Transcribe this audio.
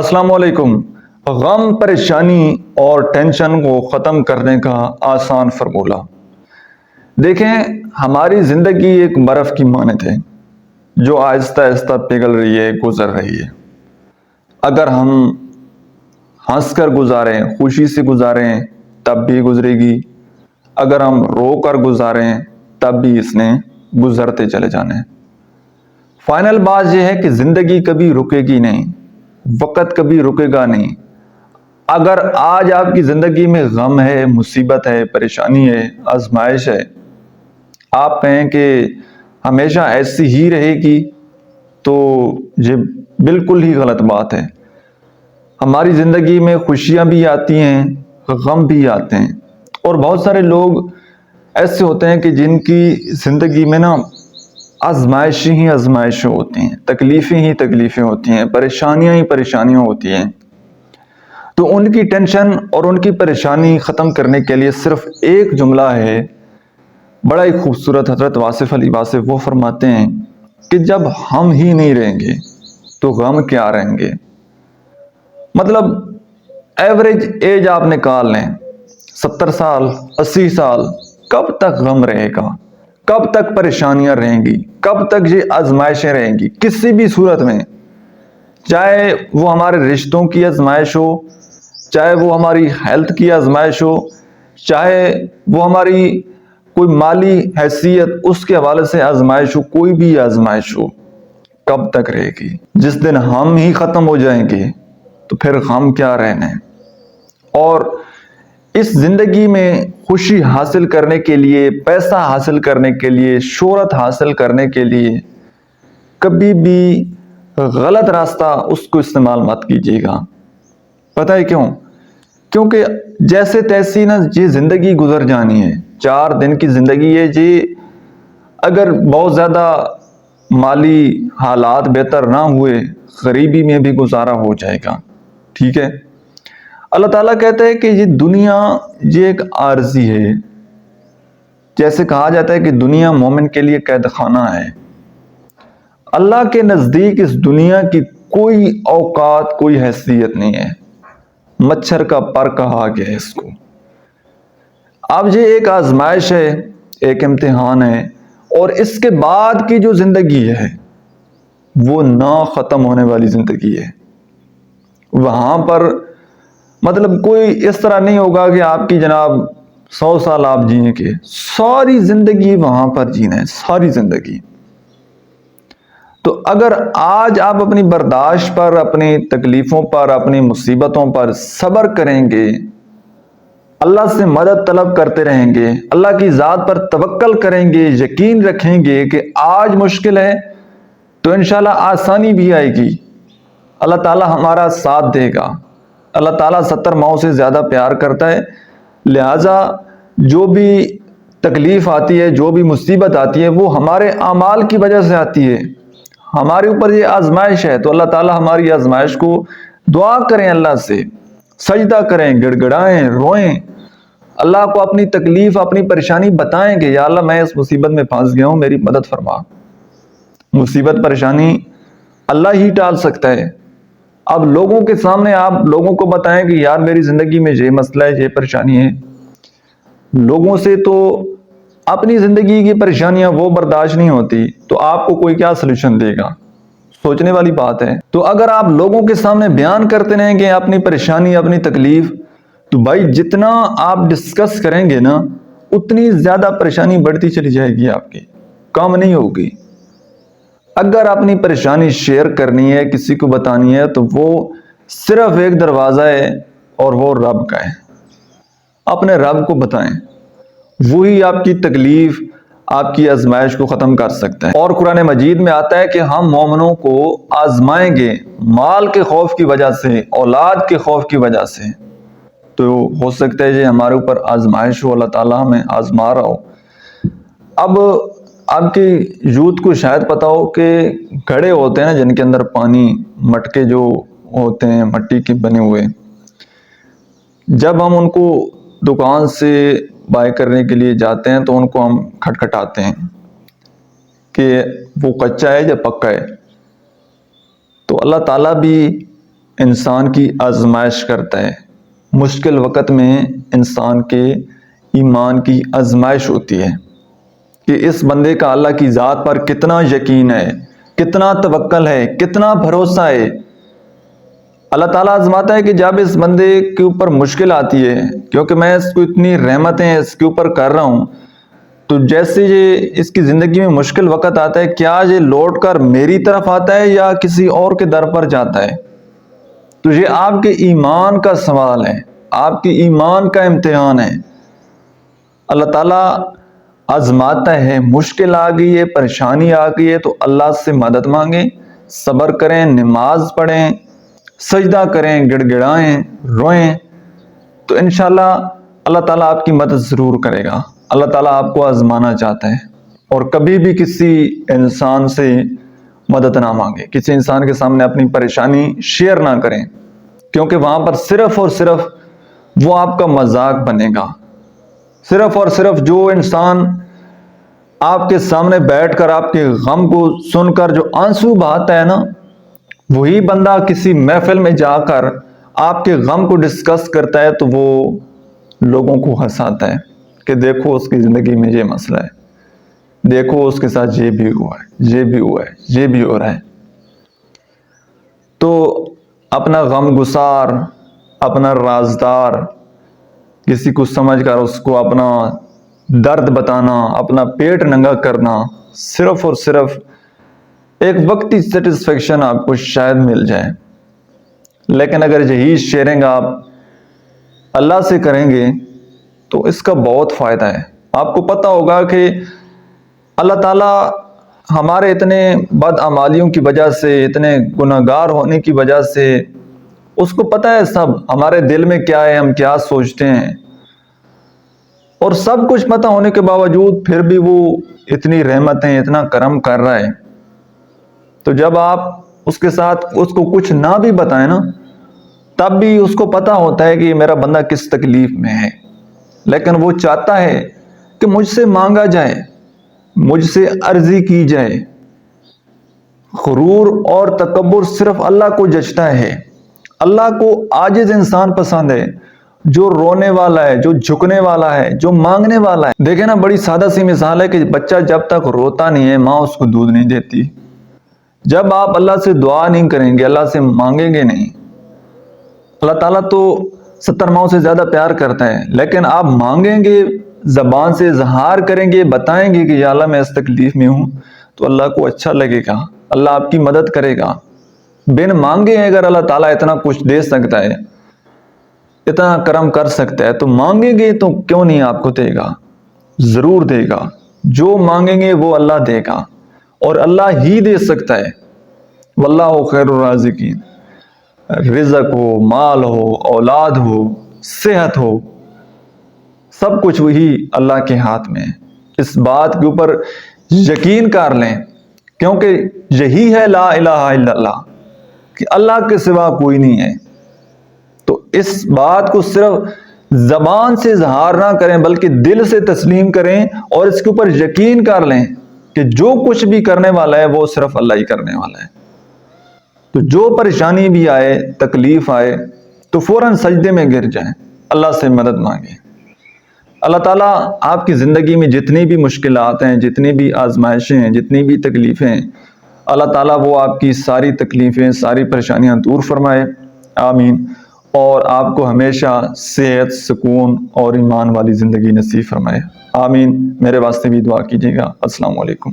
السلام علیکم۔ غم، پریشانی اور ٹینشن کو ختم کرنے کا آسان فارمولہ۔ دیکھیں، ہماری زندگی ایک برف کی مانند ہے جو آہستہ آہستہ پگھل رہی ہے، گزر رہی ہے۔ اگر ہم ہنس کر گزاریں، خوشی سے گزاریں تب بھی گزرے گی، اگر ہم رو کر گزاریں تب بھی اس نے گزرتے چلے جانے۔ فائنل بات یہ ہے کہ زندگی کبھی رکے گی نہیں، وقت کبھی رکے گا نہیں۔ اگر آج آپ کی زندگی میں غم ہے، مصیبت ہے، پریشانی ہے، آزمائش ہے، آپ کہیں کہ ہمیشہ ایسی ہی رہے گی تو یہ بالکل ہی غلط بات ہے۔ ہماری زندگی میں خوشیاں بھی آتی ہیں، غم بھی آتے ہیں، اور بہت سارے لوگ ایسے ہوتے ہیں کہ جن کی زندگی میں آزمائشیں ہی آزمائشیں ہوتی ہیں، تکلیفیں ہی تکلیفیں ہوتی ہیں، پریشانیاں ہی پریشانیاں ہوتی ہیں۔ تو ان کی ٹینشن اور ان کی پریشانی ختم کرنے کے لیے صرف ایک جملہ ہے، بڑا ہی خوبصورت۔ حضرت واصف علی واصف وہ فرماتے ہیں کہ جب ہم ہی نہیں رہیں گے تو غم کیا رہیں گے۔ مطلب ایوریج ایج آپ نکال لیں، 70 سال، 80 سال، کب تک غم رہے گا؟ کب تک پریشانیاں رہیں گی؟ کب تک یہ آزمائشیں رہیں گی؟ کسی بھی صورت میں، چاہے وہ ہمارے رشتوں کی آزمائش ہو، چاہے وہ ہماری ہیلتھ کی آزمائش ہو، چاہے وہ ہماری کوئی مالی حیثیت اس کے حوالے سے آزمائش ہو، کوئی بھی آزمائش ہو، کب تک رہے گی؟ جس دن ہم ہی ختم ہو جائیں گے تو پھر غم کیا رہنے۔ اور اس زندگی میں خوشی حاصل کرنے کے لیے، پیسہ حاصل کرنے کے لیے، شہرت حاصل کرنے کے لیے کبھی بھی غلط راستہ اس کو استعمال مت کیجیے گا۔ پتہ ہے کیوں؟ کیونکہ جیسے تیسی یہ زندگی گزر جانی ہے، 4 دن کی زندگی ہے جی۔ اگر بہت زیادہ مالی حالات بہتر نہ ہوئے، غریبی میں بھی گزارا ہو جائے گا، ٹھیک ہے۔ اللہ تعالیٰ کہتا ہے کہ یہ دنیا یہ ایک عارضی ہے۔ جیسے کہا جاتا ہے کہ دنیا مومن کے لیے قید خانہ ہے، اللہ کے نزدیک اس دنیا کی کوئی اوقات، کوئی حیثیت نہیں ہے۔ مچھر کا پر کہا گیا ہے اس کو۔ اب یہ ایک آزمائش ہے، ایک امتحان ہے، اور اس کے بعد کی جو زندگی ہے وہ نہ ختم ہونے والی زندگی ہے۔ وہاں پر مطلب کوئی اس طرح نہیں ہوگا کہ آپ کی جناب 100 سال آپ جیئیں گے، ساری زندگی وہاں پر جینا ہے، ساری زندگی۔ تو اگر آج آپ اپنی برداشت پر، اپنی تکلیفوں پر، اپنی مصیبتوں پر صبر کریں گے، اللہ سے مدد طلب کرتے رہیں گے، اللہ کی ذات پر توکل کریں گے، یقین رکھیں گے کہ آج مشکل ہے تو انشاءاللہ آسانی بھی آئے گی، اللہ تعالیٰ ہمارا ساتھ دے گا۔ اللہ تعالیٰ 70 ماؤں سے زیادہ پیار کرتا ہے، لہٰذا جو بھی تکلیف آتی ہے، جو بھی مصیبت آتی ہے، وہ ہمارے اعمال کی وجہ سے آتی ہے۔ ہمارے اوپر یہ آزمائش ہے تو اللہ تعالیٰ ہماری آزمائش کو دعا کریں، اللہ سے سجدہ کریں، گڑ گڑائیں، روئیں، اللہ کو اپنی تکلیف، اپنی پریشانی بتائیں کہ یا اللہ میں اس مصیبت میں پھنس گیا ہوں، میری مدد فرما۔ مصیبت پریشانی اللہ ہی ٹال سکتا ہے۔ اب لوگوں کے سامنے آپ لوگوں کو بتائیں کہ یار میری زندگی میں یہ مسئلہ ہے، یہ پریشانی ہے، لوگوں سے تو اپنی زندگی کی پریشانیاں وہ برداشت نہیں ہوتی تو آپ کو کوئی کیا سلوشن دے گا؟ سوچنے والی بات ہے۔ تو اگر آپ لوگوں کے سامنے بیان کرتے رہیں گے اپنی پریشانی، اپنی تکلیف، تو بھائی جتنا آپ ڈسکس کریں گے اتنی زیادہ پریشانی بڑھتی چلی جائے گی، آپ کی کم نہیں ہوگی۔ اگر اپنی پریشانی شیئر کرنی ہے، کسی کو بتانی ہے، تو وہ صرف ایک دروازہ ہے اور وہ رب کا ہے۔ اپنے رب کو بتائیں، وہی آپ کی تکلیف، آپ کی آزمائش کو ختم کر سکتا ہے۔ اور قرآن مجید میں آتا ہے کہ ہم مومنوں کو آزمائیں گے مال کے خوف کی وجہ سے، اولاد کے خوف کی وجہ سے۔ تو ہو سکتا ہے یہ ہمارے اوپر آزمائش ہو، اللہ تعالیٰ ہمیں آزما رہا ہو۔ اب آپ کی یوتھ کو شاید پتا ہو کہ گھڑے ہوتے ہیں جن کے اندر پانی، مٹکے جو ہوتے ہیں مٹی کے بنے ہوئے، جب ہم ان کو دکان سے بائی کرنے کے لیے جاتے ہیں تو ان کو ہم کھٹکھٹاتے ہیں کہ وہ کچا ہے یا پکا ہے۔ تو اللہ تعالیٰ بھی انسان کی آزمائش کرتا ہے، مشکل وقت میں انسان کے ایمان کی آزمائش ہوتی ہے کہ اس بندے کا اللہ کی ذات پر کتنا یقین ہے، کتنا توکل ہے، کتنا بھروسہ ہے۔ اللہ تعالیٰ آزماتا ہے کہ جب اس بندے کے اوپر مشکل آتی ہے، کیونکہ میں اس کو اتنی رحمتیں اس کے اوپر کر رہا ہوں، تو جیسے یہ اس کی زندگی میں مشکل وقت آتا ہے، کیا یہ لوٹ کر میری طرف آتا ہے یا کسی اور کے در پر جاتا ہے؟ تو یہ آپ کے ایمان کا سوال ہے، آپ کے ایمان کا امتحان ہے۔ اللہ تعالیٰ آزماتا ہے، مشکل آ گئی ہے، پریشانی آ گئی ہے تو اللہ سے مدد مانگیں، صبر کریں، نماز پڑھیں، سجدہ کریں، گڑ گڑائیں، روئیں، تو انشاءاللہ اللہ تعالیٰ آپ کی مدد ضرور کرے گا۔ اللہ تعالیٰ آپ کو آزمانا چاہتا ہے، اور کبھی بھی کسی انسان سے مدد نہ مانگے، کسی انسان کے سامنے اپنی پریشانی شیئر نہ کریں، کیونکہ وہاں پر صرف اور صرف وہ آپ کا مذاق بنے گا۔ صرف اور صرف جو انسان آپ کے سامنے بیٹھ کر آپ کے غم کو سن کر جو آنسو بہاتا ہے نا، وہی بندہ کسی محفل میں جا کر آپ کے غم کو ڈسکس کرتا ہے تو وہ لوگوں کو ہنساتا ہے کہ دیکھو اس کی زندگی میں یہ مسئلہ ہے، دیکھو اس کے ساتھ یہ بھی ہوا ہے، یہ بھی ہوا ہے، یہ بھی ہو رہا ہے۔ تو اپنا غم گسار، اپنا رازدار کسی کو سمجھ کر اس کو اپنا درد بتانا، اپنا پیٹ ننگا کرنا، صرف اور صرف ایک وقتی سیٹسفیکشن آپ کو شاید مل جائے، لیکن اگر یہی شیئرنگ آپ اللہ سے کریں گے تو اس کا بہت فائدہ ہے۔ آپ کو پتہ ہوگا کہ اللہ تعالیٰ ہمارے اتنے بدعمالیوں کی وجہ سے، اتنے گناہگار ہونے کی وجہ سے، اس کو پتہ ہے سب ہمارے دل میں کیا ہے، ہم کیا سوچتے ہیں، اور سب کچھ پتہ ہونے کے باوجود پھر بھی وہ اتنی رحمتیں، اتنا کرم کر رہا ہے۔ تو جب آپ اس کے ساتھ اس کو کچھ نہ بھی بتائیں نا، تب بھی اس کو پتہ ہوتا ہے کہ یہ میرا بندہ کس تکلیف میں ہے، لیکن وہ چاہتا ہے کہ مجھ سے مانگا جائے، مجھ سے عرضی کی جائے۔ غرور اور تکبر صرف اللہ کو جچتا ہے۔ اللہ کو عاجز انسان پسند ہے، جو رونے والا ہے، جو جھکنے والا ہے، جو مانگنے والا ہے۔ دیکھیں نا، بڑی سادہ سی مثال ہے کہ بچہ جب تک روتا نہیں ہے، ماں اس کو دودھ نہیں دیتی۔ جب آپ اللہ سے دعا نہیں کریں گے، اللہ سے مانگیں گے نہیں، اللہ تعالیٰ تو 70 ماؤں سے زیادہ پیار کرتا ہے، لیکن آپ مانگیں گے، زبان سے اظہار کریں گے، بتائیں گے کہ یا اللہ میں اس تکلیف میں ہوں، تو اللہ کو اچھا لگے گا، اللہ آپ کی مدد کرے گا۔ بن مانگے اگر اللہ تعالیٰ اتنا کچھ دے سکتا ہے، اتنا کرم کر سکتا ہے، تو مانگیں گے تو کیوں نہیں آپ کو دے گا؟ ضرور دے گا۔ جو مانگیں گے وہ اللہ دے گا، اور اللہ ہی دے سکتا ہے۔ واللہ خیر الرازقین۔ رزق ہو، مال ہو، اولاد ہو، صحت ہو، سب کچھ وہی اللہ کے ہاتھ میں ہے۔ اس بات کے اوپر یقین کر لیں، کیونکہ یہی ہے لا الہ الا اللہ، کہ اللہ کے سوا کوئی نہیں ہے۔ تو اس بات کو صرف زبان سے اظہار نہ کریں، بلکہ دل سے تسلیم کریں، اور اس کے اوپر یقین کر لیں کہ جو کچھ بھی کرنے والا ہے وہ صرف اللہ ہی کرنے والا ہے۔ تو جو پریشانی بھی آئے، تکلیف آئے، تو فوراً سجدے میں گر جائیں، اللہ سے مدد مانگیں۔ اللہ تعالیٰ آپ کی زندگی میں جتنی بھی مشکلات ہیں، جتنی بھی آزمائشیں ہیں، جتنی بھی تکلیفیں ہیں، اللہ تعالیٰ وہ آپ کی ساری تکلیفیں، ساری پریشانیاں دور فرمائے، آمین۔ اور آپ کو ہمیشہ صحت، سکون اور ایمان والی زندگی نصیب فرمائے، آمین۔ میرے واسطے بھی دعا کیجیے گا۔ السلام علیکم۔